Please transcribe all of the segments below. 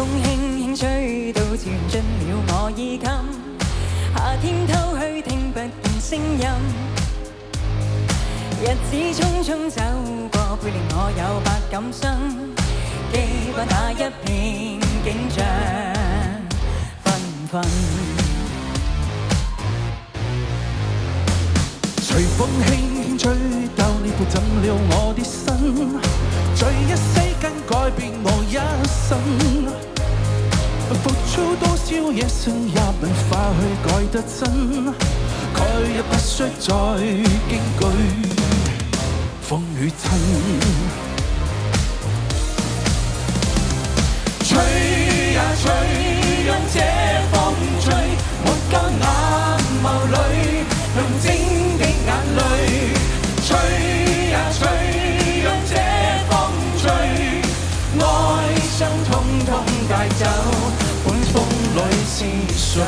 風輕輕吹到漸進了我衣襟，夏天偷去聽不見聲音，日子匆匆走過，背令我有百感生，記掛那一片景象紛紛。隨風輕輕吹到你抱枕了我的身，在一息間改變我一生。付出多少野生也文化去改得真，概也不需再驚懼風雨親。吹呀吹，讓這風吹，沒夠眼眸裏亮晶的眼淚。吹呀吹，讓這風吹，愛傷通通帶走，本風裏是誰？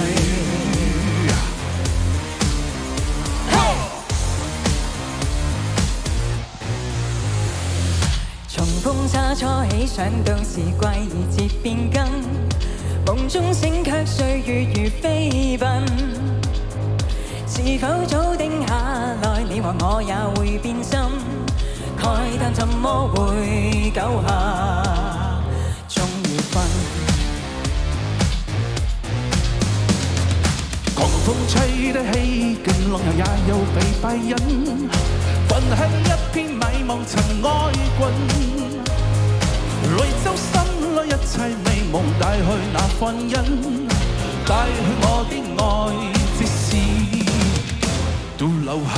重逢差錯起想到是季節變更，夢中醒卻歲月如飛奔，是否早定下來你和我也會變心，慨嘆怎麼會久下終要分。狂風吹得起勁，浪遊也有被拜忍，混喺一片迷茫塵埃滾。淚走心裏一切美夢，帶去那歡欣，帶去我的愛，即使都留痕。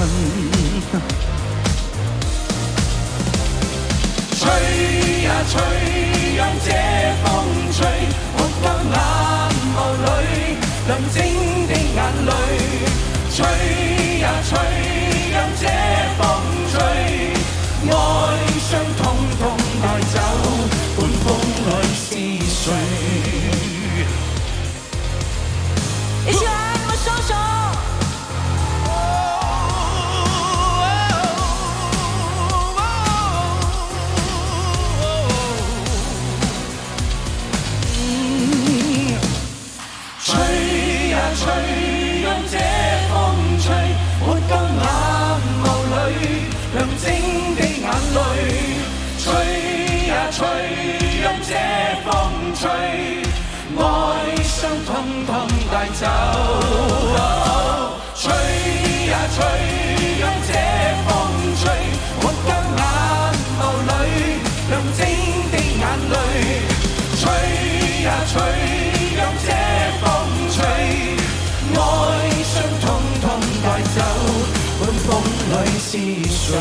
吹呀吹，讓這風吹，沒夠眼眸裏亮晶的眼淚。吹呀吹，讓這風吹，愛傷通通帶走，本風裏是誰？一起來，我們雙手。吹呀吹，讓這風吹，沒夠眼眸裏亮晶的眼淚。吹呀吹，讓這風吹，愛傷通通帶走。吹呀吹，讓這風吹，沒夠眼眸裏亮晶的眼淚。吹呀吹，讓這風吹，愛傷通通帶走，本風裏是誰？